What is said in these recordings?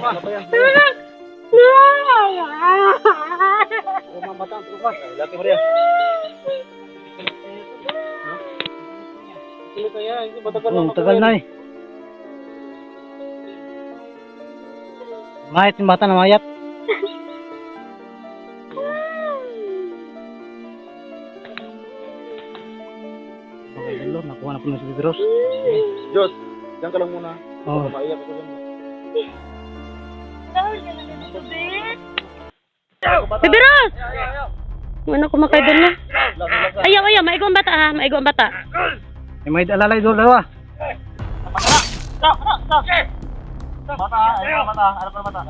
Laki mo rin. Tagal na eh. Mayat yung bata na mayat. Okay, hello. Nakuha na po na si Bibros. Diyos, diyan ka lang muna. Oo. Maiyak ako dyan. Bibros! Ano kumakain doon na? Ayaw, maigo ang bata ha, maigo ang bata. May alalay doon dalawa. Mata, ayun mata. Ano pa mata?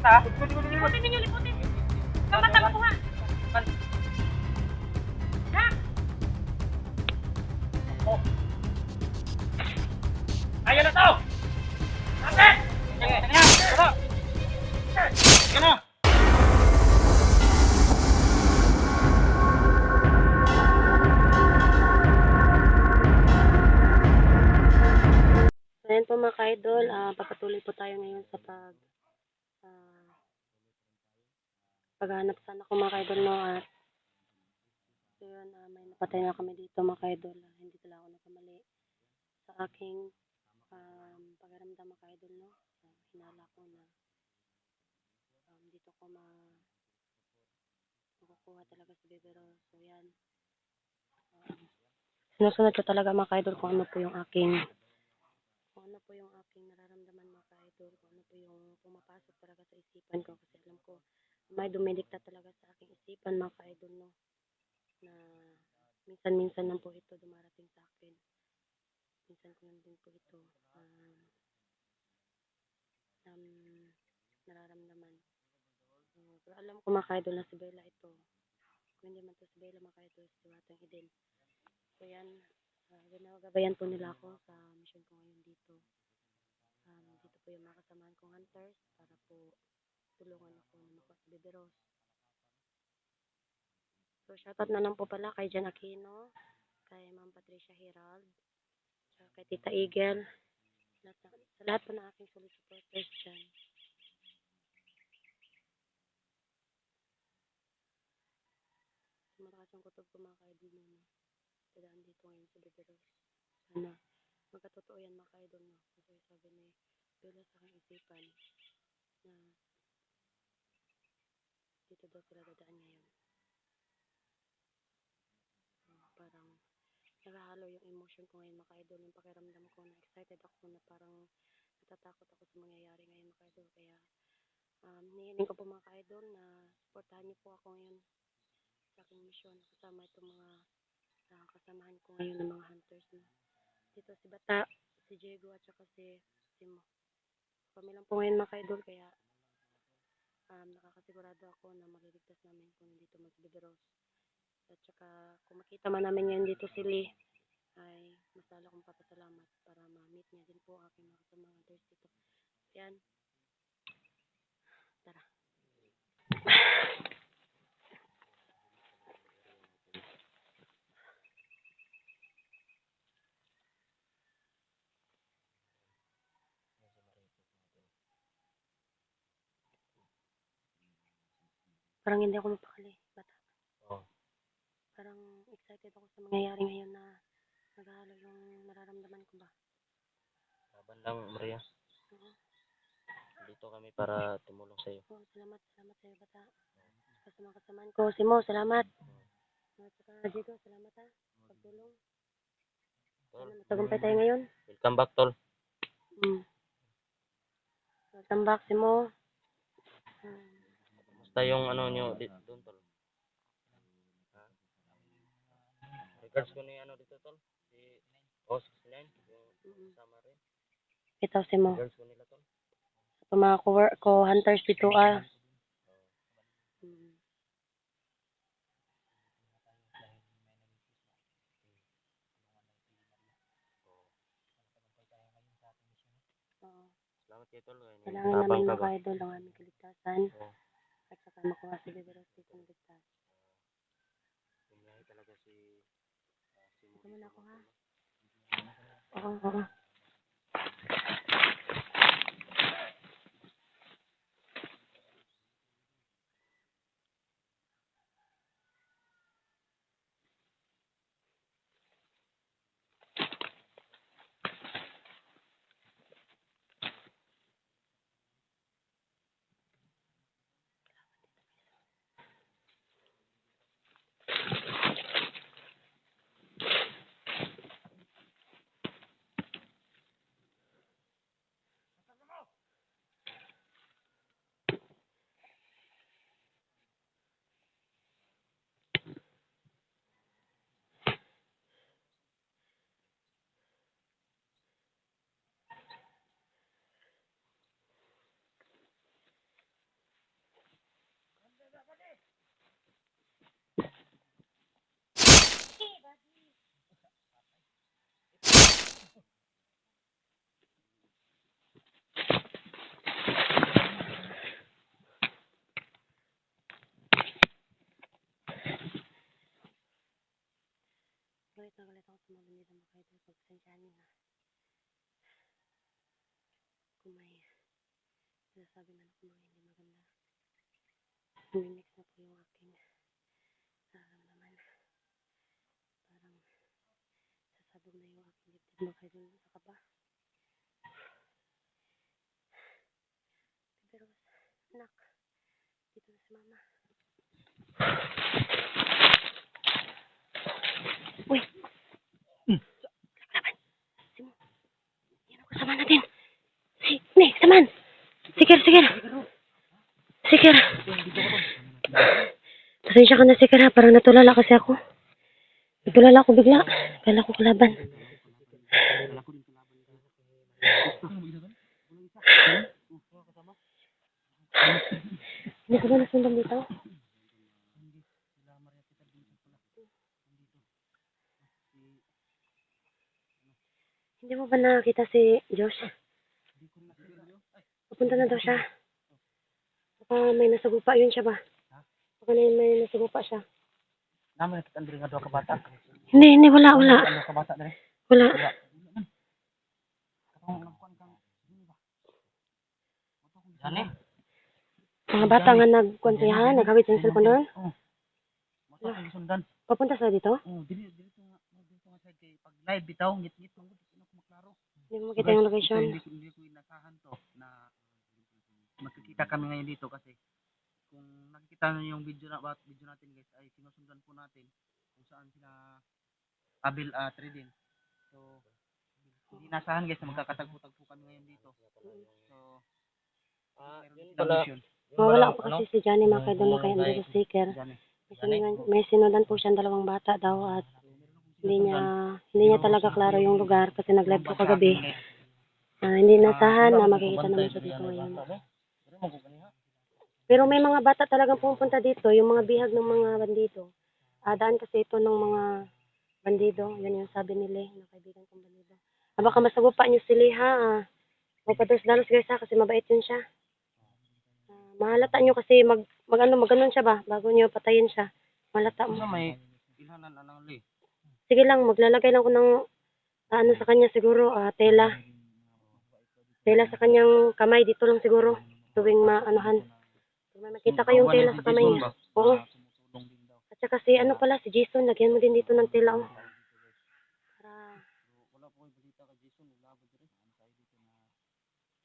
Bakap. Liputin ninyo, liputin. Ang mata makuha. Ha? Ayan na to! Ate! Sige na! So, ayan po mga ka-idol, papatuloy po tayo ngayon sa paghahanap sana ko mga ka-idol, no, at so yun, may napatay na kami dito mga ka-idol, hindi talaga ako nagkamali sa aking pagharamdam mga ka-idol, no, hinala ko na dito ko makukuha talaga sa Bibros. So yan, sinusunod ko talaga mga ka-idol kung ano po yung aking nararamdaman mga ka-idol, kung ano po yung pumapasok talaga sa isipan ko, kasi alam ko may dumidikta talaga sa aking isipan mga ka-idol, no, na minsan-minsan lang po ito dumarating sa akin, minsan ko lang din po ito nararamdaman. Pero alam ko mga ka-idol na si Bella ito, kung hindi man to si Bella mga ka-idol, si Watang Eden. So yan, ginagabayan po nila ako sa mission ko ngayon dito. Dito po yung mga kasamahan kong hunters para po tulungan ako na makuha si Bibros. So shoutout na lang po pala kay Jan Aquino, kay Ma'am Patricia Herald, kay Tita Eagle, sa lahat po ng aking solid supporters dyan. Malakas ang kutob ko mga ka-idol mo, dadaan dito ngayon sa Bibros. Sana magkatotoo yan mga ka-idol, no? Kasi sabi ni Bella sa aking isipan na dito daw sila dadaan ngayon. Parang naghahalo yung emotion ko ngayon mga ka-idol, yung pakiramdam ko na excited ako, na parang natatakot ako sa mangyayari ngayon mga ka-idol. Kaya hinihiling ko po mga ka-idol na supportahan niyo po ako ngayon sa aking mission, kasama itong mga kasamahan ko ngayon ng mga hunters, no? Dito si Bata, si Diego at saka si Simo. Kami lang po ngayon mga ka-idol, kaya nakakasigurado ako na maliligtas namin kung nandito man si Bibros. At saka kung makita man namin ngayon dito si Lee, ay mas lalo akong papasalamat para ma-meet niya din po aking mga kasamang hunters dito. Yan. Tara. Parang hindi ako mapakali, Bata. Parang excited ako sa mangyayari ngayon, na naghahalo yung nararamdaman ko ba. Laban lang, Maria. Dito kami para tumulong sa iyo. Salamat sa iyo, Bata. Sa mga kasamahan ko, Simo, salamat. At saka Diego, salamat ha, pagtulong. Sana matagumpay tayo ngayon. Welcome back, tol. Welcome back, Simo. Basta yung ano nyo dito, doon, tol. Regards ko ni ano dito, tol. Si Host 9, yung sama rin. Ito, Simo. Regards ko nila, tol. Sa mga ko-hunters dito, Salamat kayo, tol. kailangan namin mga ka-idol ang aming kaligtasan. At saka makuha si Bibros dito ng ligtas. Bumiyahe talaga si Ito muna ako, ha? Oo, oo. Galit na galit ako sa mga bandida mga kaidol. Pagpasensyahan niyo na. Kung may sinasabi man ako mga hindi maganda. Mimix na po yung aking nararamdaman. Parang sasabog na yung aking dibdib mga kaidol sa kaba. Pero, anak, dito na si mama. Uy! Laban! Simo! Yan ang kasama natin! Saman! Sikir! Sikir! Pasensya ka na, Sikir, ha? Parang natulala kasi ako. Natulala ako bigla. Kala ko kalaban. Hindi ko ba nasundan dito? Hindi mo ba nakakita si Josh? Papunta na daw siya. Baka may nasagupa yun siya ba? Baka may nasagupa siya. Naman nakita Andre nga doon ka bata. Hindi, wala. Ano ka bata Andre? Wala. Jani? Mga bata nga nagkwantihan, naghawid yung cellphone doon. Mata ang sundan. Papunta sa dito? Dito nga sa kay pag live bitaw ngit-ngit mo maklaro. Hindi mo makita yung location. Hindi ko inasahan to na magkikita kami ngayon dito kasi kung nakikita niyo yung video natin guys ay sinusundan po natin kung saan sila Abel trading. So hindi inasahan guys na magkakatagpo-tagpo kami ngayon dito. So Yun pala. Wala pa kasi si Johnny mga kaidol na kaya hindi sa sticker. May sinudan po siyang dalawang bata daw at hindi niya talaga klaro yung lugar kasi nag-live po kagabi. Hindi nasahan na makikita naman siya dito ngayon. Pero may mga bata talagang pumunta dito, yung mga bihag ng mga bandido. Daan kasi ito ng mga bandido. Yan yung sabi nila, ng kaibigan kong bandido. Baka masagupa niyo sila ha. Magpadalos-dalos guys ha, kasi mabait yun siya. Mahalata nyo kasi maganon siya ba bago nyo patayin siya. Mahalata mo. May ilhanan anang li. Sige lang, maglalagay lang ko ng ano sa kanya siguro, tela. Tela sa kanyang kamay dito lang siguro. Tuwing maanuhan. Kung may makita kayong tela sa kamay niya. Oo. At saka si ano pala, si Jason, lagyan mo din dito ng tela. Oh. Para Wala po yung balita kay Jason, labad rin.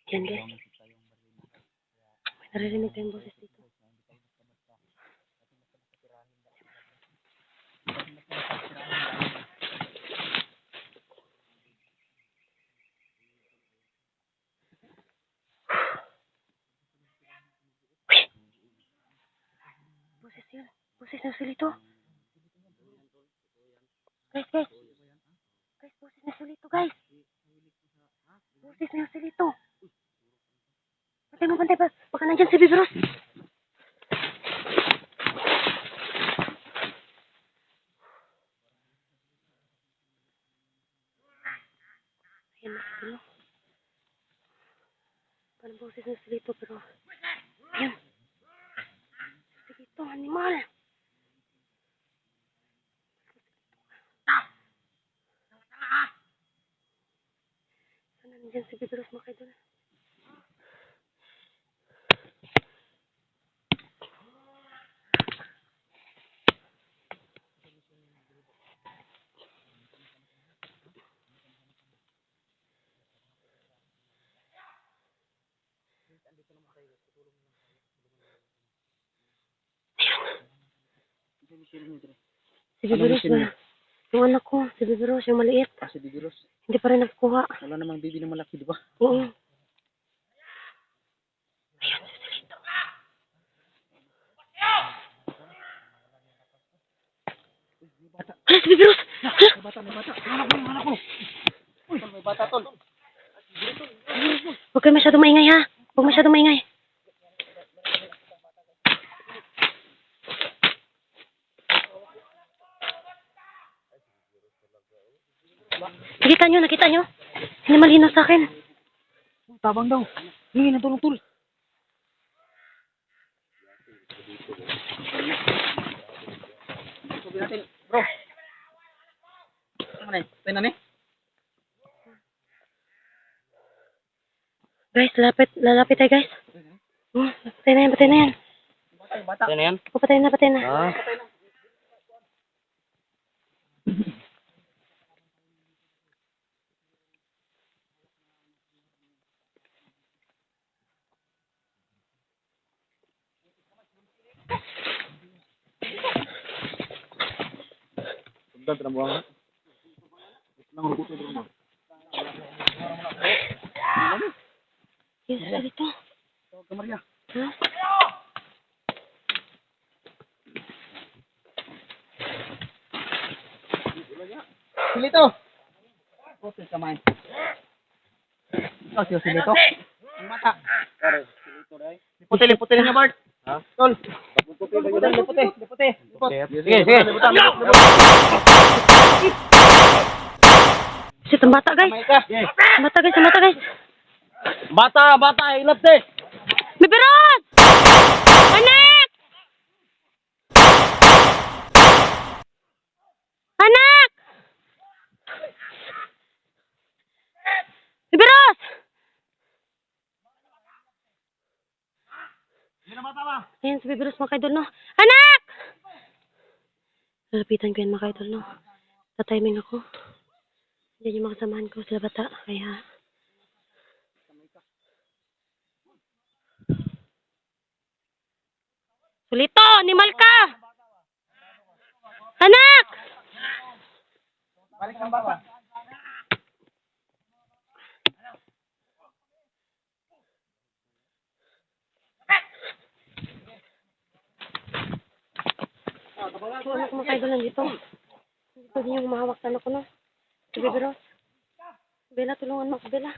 yan guys. May naririnig tayong boses dito. Boses yun. Boses ng silito. Guys. Guys, boses ng silito, guys. Boses ng silito. Bantay ba? Baka nandyan si Bibros. Ayan na sila. Parang boses ng silito, pero ayan. Silito, animal. Nandiyan si Bibiros mga kaidol. Si Bibiros na. Yung anak ko, si Bibiros, yung maliit. Si Bibiros. Hindi pa rin nakukuha. Wala namang bibi na malaki, di ba? Oo. Hala, si Bibiros! May bata, may bata. Anak ko. Uy, may bata, tol. Huwag kayo masyadong maingay, ha? Huwag masyadong maingay. Nakita nyo? Hindi malinaw sa akin. Tabang daw. Hingi na tulong, tol. Sabi natin, bro. Ano na eh? Pena na eh? Guys, lalapit tayo, guys. Patay na yan. Bata. Ano yan? Patay na. Ah. Sundan, tinabuhan. Nang rubuto dito. Yes, dito. Tawag ka, Maria. Ha? Silito. Okay, kamain. Oh, silito. Ang mata. Puti niya, Bart. Ha? Tol. Puti. Sige, sige. Shit, ang bata, guys. Ang bata, guys. Bata, hilap eh. Bibiros! Anak! Anak! Bibiros! Ayan si Bibiros mga kaidol, no? Anak! Lalapitan ko yan mga kaidol, no? Tatiming ako. Diyan yung mga kasamahan ko sila bata. Kaya... Sulito! Animal ka! Anak! Balik ng baba. So, anak mga kaidol nandito. Dito din yung mahawak sa anak ko, no? Si Bibiros. Bella, tulungan mo ako, Bella.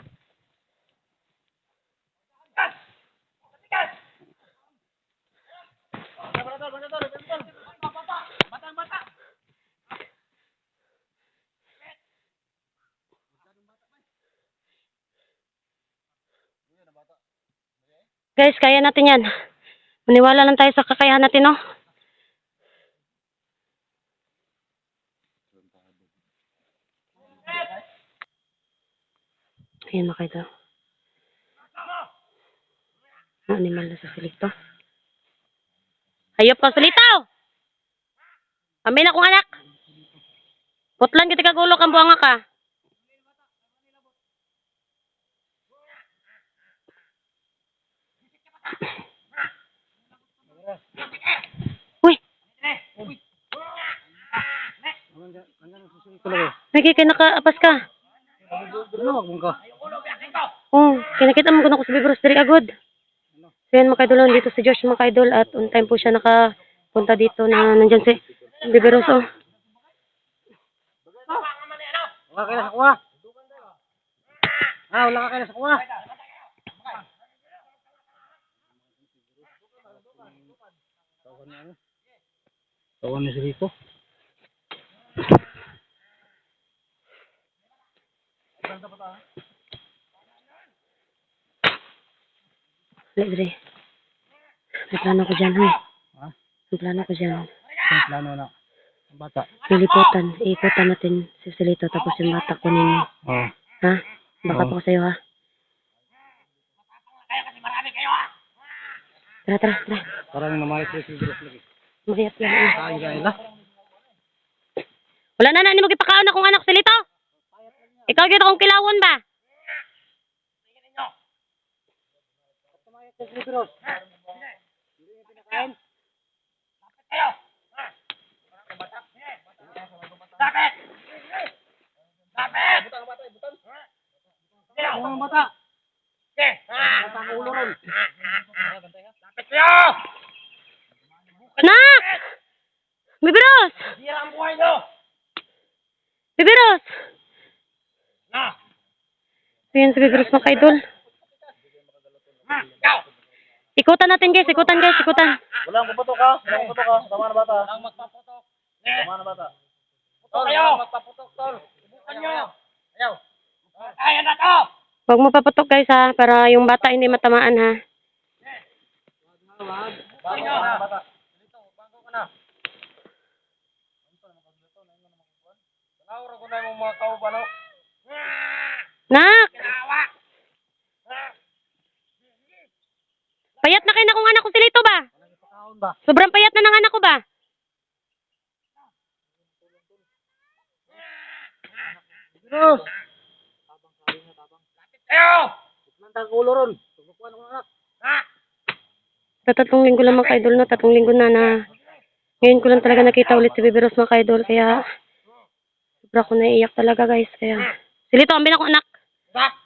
Guys, kaya natin yan. Maniwala lang tayo sa kakayahan natin, no? Ayan mga kaidol. Ang animal na sa silito. Hayop ka, silito! Kami na kong anak. Putlan kita kagulo kang buanga ka. Uy! Nagay kayo nakaapas ka. Ano mo ka? Oh, kinakita mo ko na ko sa Bibiros diri agad. So yan mga kaidol, dito si Josh mga kaidol at on time po siya nakapunta dito na nandyan si Bibiros. Oh. Wala ka na sa kuha. Wala ka na sa kuha. Tawan na siya dito. Dre. May plano ko dyan, hoy. Ha? May plano ko dyan. Ang plano na. Ang bata. Iliputan natin si Silito tapos yung bata kunin. Oo. Ha? Baka po sa'yo, ha? Tara, tara, tara. Parang namayos ko si Diyos lagi. Mahiyap yan. Kain kain na. Wala na, hindi mo kipakaon akong anak silito. Ikaw dito akong kilawon ba? Mga bata. Anak! Bibiros! Bibiros! Ayan si Bibiros mga kaidol. Ikutan natin guys, ikutan. Walang puputok ka. Tama na bata. Walang magpaputok. Tama na bata. Tol, walang magpaputok, tol. Ibukan nyo. Ayaw. Kaya na to. Huwag mo paputok guys ha, para yung bata hindi matamaan ha. Bago na bata. Dito, bago ka na. Laura ko na yung mga kauban, no? Nak! Payat na kayo na kung anak ko silito ba? Sobrang payat na ng anak ko ba? Bibiros! Ayaw! Nantang ulo ron. Tubukuan ko na. Sa 3 linggo lang mga kaidol no, 3 linggo na ngayon ko lang talaga nakita ulit si Bibiros mga kaidol, kaya sobra ko naiiyak talaga guys, kaya silito, ambin akong anak.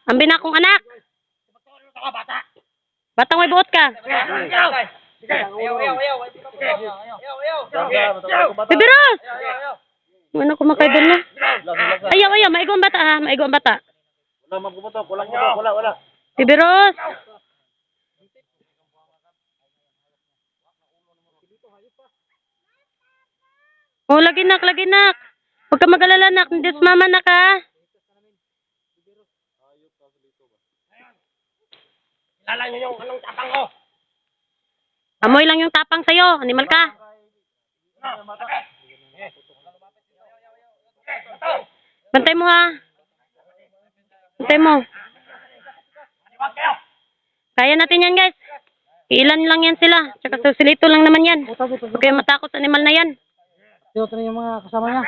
Ambin akong anak. Batang may buot ka. Bibiros! Yung anak ko mga kaidol no. Ayaw, maigo ang bata ha, maigo ang bata. Wala magpuputok, wala. Bibiros! Oh, lagi nak. Huwag ka mag-alala nak, hindi mama nak ha. Kilala nyo yung anong tapang ko. Amoy lang yung tapang sa'yo, animal ka. Bantay mo ha. Bantay mo. Kaya natin yan guys. Ilan lang yan sila. Tsaka susilito lang naman yan. Huwag kayo matakot sa animal na yan. Ito na yung mga kasama niya.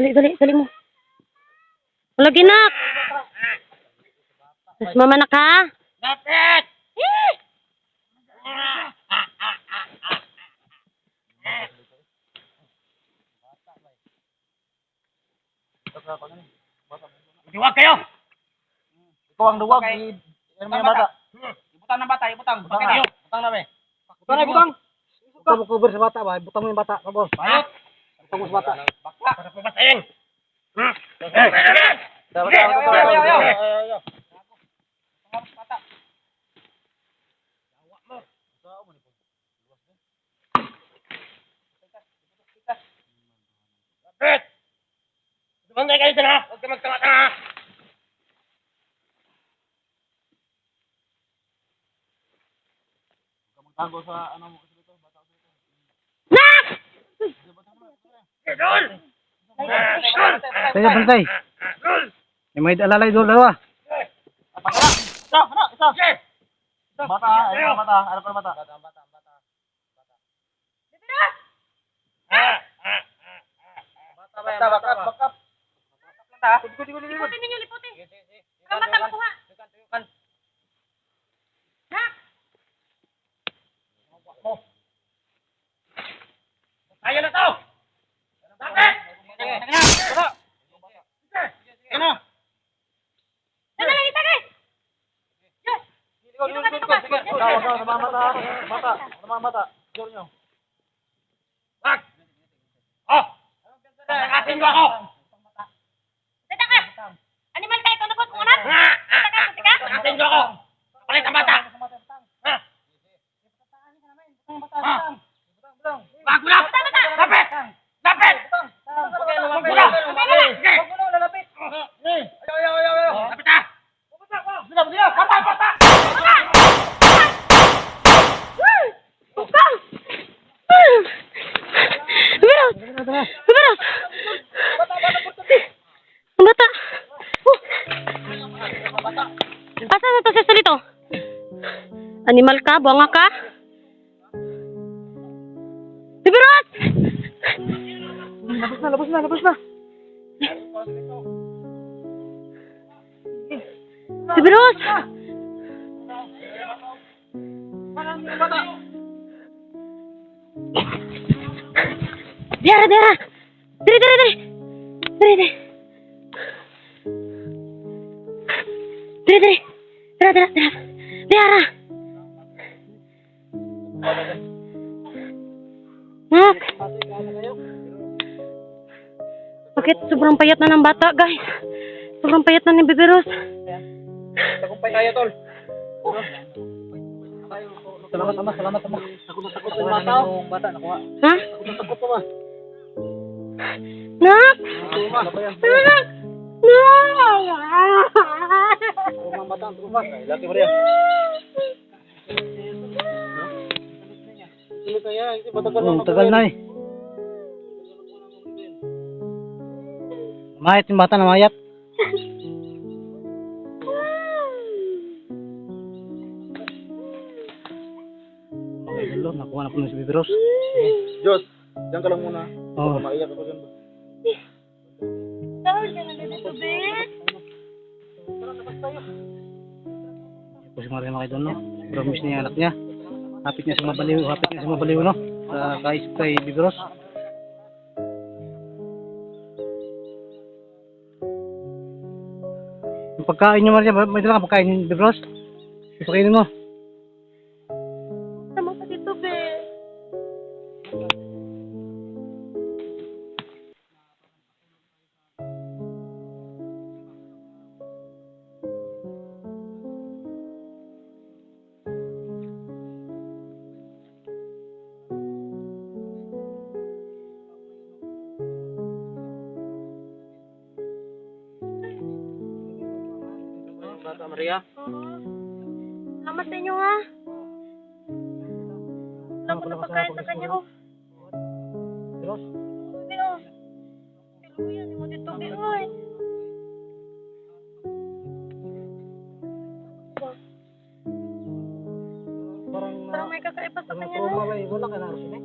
Dali mo. Wala ginak. Mas mama nak ha. Lapit! Duwag kayo! Ikaw ang duwag. Yan mo yung bata. Ibutang ng bata, ibutang. Bakit kayo? Butang namin. Butang. Butang mo cover sa bata ba? Butang mo yung bata. Kabos. Bayot! Butang mo sa bata. Bakla! Para pumasayin! Lapit! Dumangay kayo dyan ha! Huwag ka magtanga-tanga! Tago sa ano mo kasi dito. Bata ko dito. Nak! Idol! Tayo bantay. May alalay doon dalawa. Isa. Bata, ano bata? Ano pa bata? Bata. Bakap. Liputin ninyo, liputin. Ang mata mo kuha. Nak! Kaya na to! Lapit! Dala lang isa guys. Yes. Dito ka. Mata. Jor nyo. Wag! Oh! Atin mo ako! Dito ka. Animal ka, ikaw nagod kong anak. Atin mo ako! Palit ang bata! Ha? Wag mo na! Lapit! Lapit! Wag mo na! Sige! Lapit na! Bata! Bang! Asa na to sa salito? Animal ka? Buanga ka? Bibiros! Labas na. Bibiros! Diara! Diri! Diara! Nak! Bakit sobrang payat na ng bata, guys? Sobrang payat na ni Bibiros. Tagumpay tayo, tol. Salamat, Ama. Ako natakot sa bata. Nakuha. Ha? Ako natakot, Ama. Nak! Nak! Ang bata, ang tuwa. Laki mo rin. Tagal na eh. Mayat yung bata na mayat. Hello, nakuha na po ng si Bibiros. Diyos, diyan ka lang muna. Oo. Maiyak ako dyan. Tawag ka na dito, Bit. Po si Maria mga idol, no? Promise niya yung anak niya. Hapit niya sa mabaliw, no? Sa kay Bibiros. Yung pagkain niyo, Maria, may dala ka pagkain ni Bibiros? Ipakainin mo. Sama ka dito, Bit. Bata Maria. Salamat sa inyo, ha? Salamat na pagkain sa kanya, oh. Bibiros? Bit, oh. Piluya, di mo dito, Bit, oy. Parang may kakaiba sa kanya, no? Wala ka na rin eh.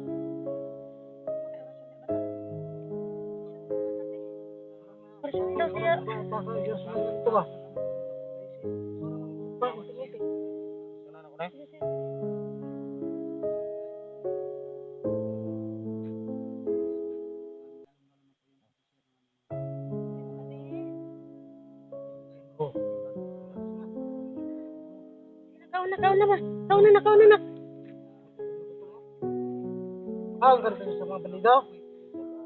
Parang daw siya. Baka Diyos mo ito ba? Kauna na. Ang ganda sa mga balidaw.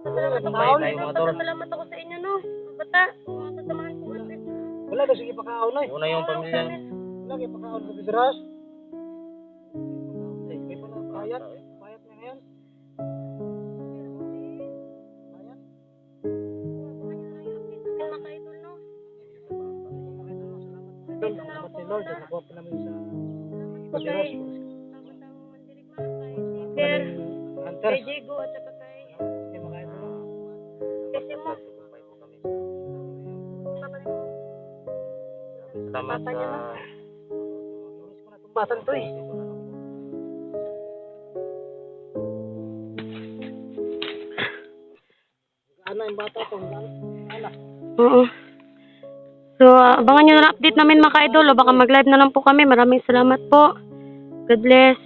Salamat ako sa inyo, no? Mga bata, mga kasamahan ko. Wala daw sige pakaon na eh. Una yung pamilya. Wala kayo pakaon sa Bibiros. May pala payat na ngayon. Payat. Mga idol, no? Salamat kay Lord. Nakuha po namin sa Okay. Bibiros. Ang batang mandirigma kay Hunter. kay Diego at saka kay Kay mga idol. Simo. Salamat sa... Miss ko na itong batang to eh. Ano yung bata to? Ano? Oo. So, abangan nyo na update namin mga ka-idol o baka mag-live na lang po kami. Maraming salamat po. God bless.